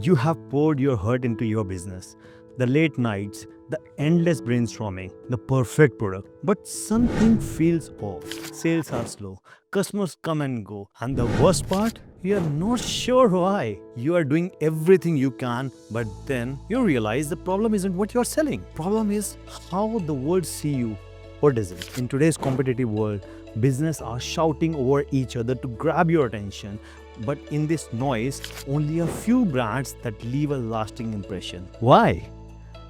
You have poured your heart into your business. The late nights, the endless brainstorming, the perfect product. But something feels off. Sales are slow, customers come and go, and the worst part, you are not sure why. You are doing everything you can, but then you realize the problem isn't what you are selling. Problem is how the world see you or doesn't. In today's competitive world, business are shouting over each other to grab your attention. But in this noise, only a few brands that leave a lasting impression. Why?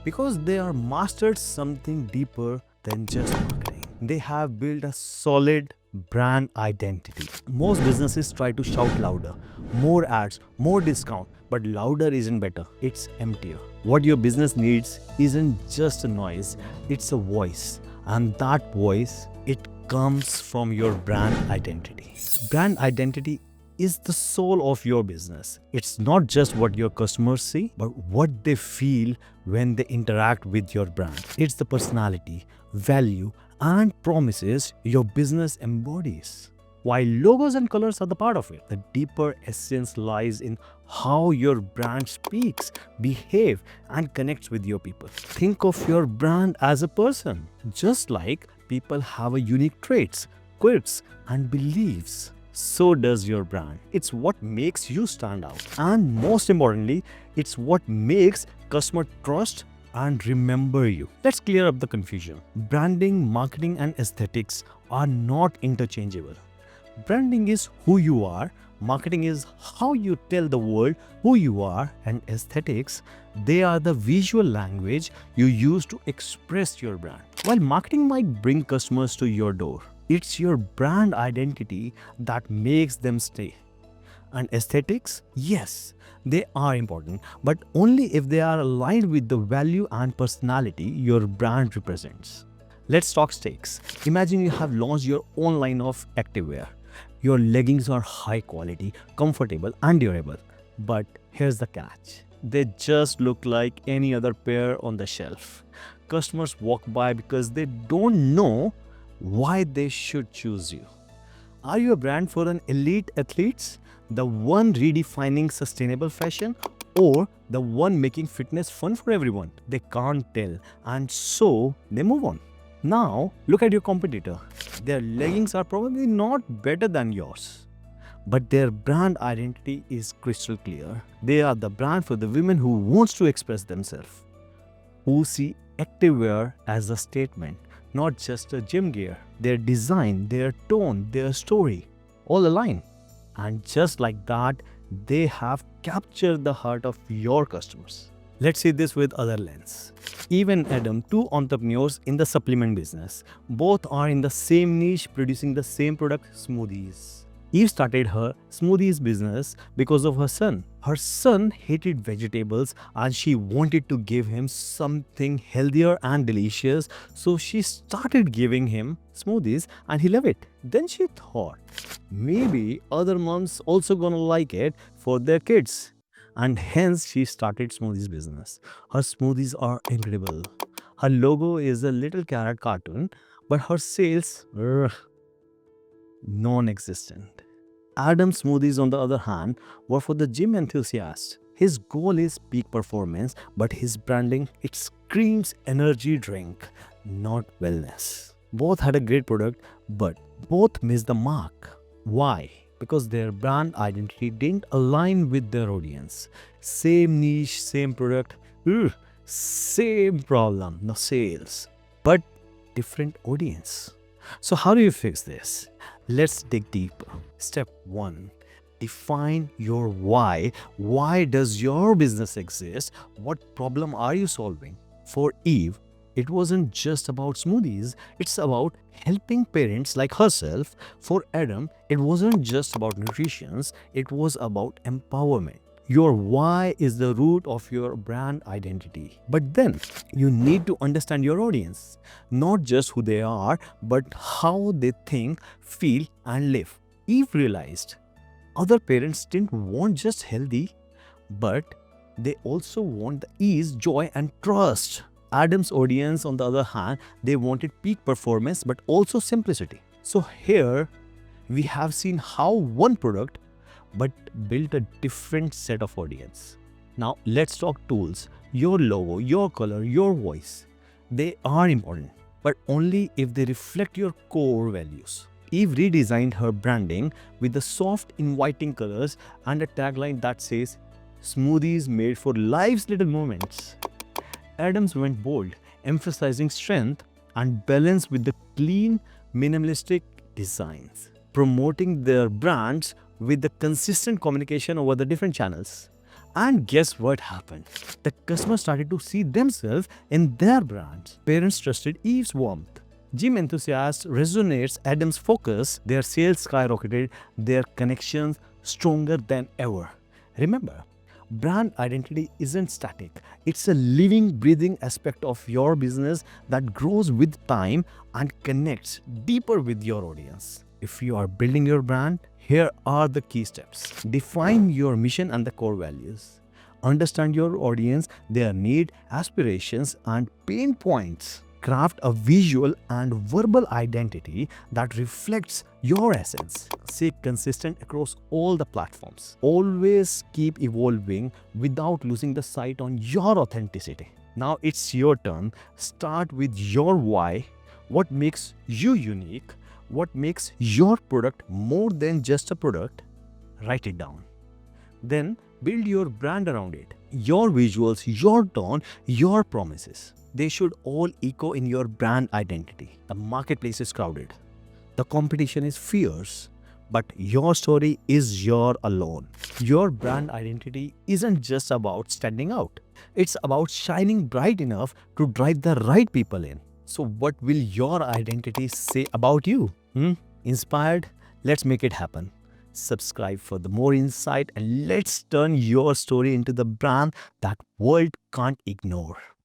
Because they are mastered something deeper than just marketing. They have built a solid brand identity. Most businesses try to shout louder, more ads, more discount, but louder isn't better, it's emptier. What your business needs isn't just a noise, it's a voice. And that voice, it comes from your brand identity. Brand identity is the soul of your business. It's not just what your customers see, but what they feel when they interact with your brand. It's the personality, value, and promises your business embodies. While logos and colors are the part of it, the deeper essence lies in how your brand speaks, behave, and connects with your people. Think of your brand as a person, just like people have a unique traits, quirks, and beliefs. So does your brand. It's what makes you stand out. And most importantly, it's what makes customer trust and remember you. Let's clear up the confusion. Branding, marketing, and aesthetics are not interchangeable. Branding is who you are, marketing is how you tell the world who you are, and aesthetics, they are the visual language you use to express your brand. While marketing might bring customers to your door, it's your brand identity that makes them stay. And aesthetics, yes, they are important, but only if they are aligned with the value and personality your brand represents. Let's talk stakes. Imagine you have launched your own line of activewear. Your leggings are high quality, comfortable, and durable. But here's the catch. They just look like any other pair on the shelf. Customers walk by because they don't know why they should choose you. Are you a brand for an elite athletes, the one redefining sustainable fashion, or the one making fitness fun for everyone? They can't tell, and so they move on. Now, look at your competitor. Their leggings are probably not better than yours, but their brand identity is crystal clear. They are the brand for the women who wants to express themselves, who see activewear as a statement, not just a gym gear. Their design, their tone, their story, all align. And just like that, they have captured the heart of your customers. Let's see this with other lens. Eve and Adam, two entrepreneurs in the supplement business. Both are in the same niche producing the same product, smoothies. Eve started her smoothies business because of her son. Her son hated vegetables and she wanted to give him something healthier and delicious, so she started giving him smoothies and he loved it. Then she thought, maybe other moms also gonna like it for their kids. And hence she started smoothies business. Her smoothies are incredible. Her logo is a little carrot cartoon, but her sales non-existent. Adam's smoothies, on the other hand, were for the gym enthusiast. His goal is peak performance, but his branding, it screams energy drink, not wellness. Both had a great product, but both missed the mark. Why? Because their brand identity didn't align with their audience. Same niche, same product, same problem, no sales, but different audience. So how do you fix this? Let's dig deeper. Step 1. Define your why. Why does your business exist? What problem are you solving? For Eve, it wasn't just about smoothies, it's about helping parents like herself. For Adam, it wasn't just about nutrition, it was about empowerment. Your why is the root of your brand identity. But then you need to understand your audience, not just who they are, but how they think, feel, and live. Eve realized other parents didn't want just healthy, but they also want the ease, joy, and trust. Adam's audience, on the other hand, they wanted peak performance but also simplicity. So here we have seen how one product but built a different set of audience. Now let's talk tools. Your logo, your color, your voice. They are important, but only if they reflect your core values. Eve redesigned her branding with the soft, inviting colors and a tagline that says, "Smoothies made for life's little moments." Adams went bold, emphasizing strength and balance with the clean, minimalistic designs, promoting their brands with the consistent communication over the different channels. And guess what happened? The customers started to see themselves in their brands. Parents trusted Eve's warmth. Gym enthusiasts resonates Adam's focus. Their sales skyrocketed, their connections stronger than ever. Remember, brand identity isn't static. It's a living, breathing aspect of your business that grows with time and connects deeper with your audience. If you are building your brand, here are the key steps. Define your mission and the core values. Understand your audience, their need, aspirations, and pain points. Craft a visual and verbal identity that reflects your essence. Stay consistent across all the platforms. Always keep evolving without losing the sight on your authenticity. Now it's your turn. Start with your why. What makes you unique? What makes your product more than just a product? Write it down. Then build your brand around it. Your visuals, your tone, your promises. They should all echo in your brand identity. The marketplace is crowded. The competition is fierce. But your story is your alone. Your brand identity isn't just about standing out. It's about shining bright enough to drive the right people in. So what will your identity say about you? Inspired? Let's make it happen. Subscribe for the more insight and let's turn your story into the brand that world can't ignore.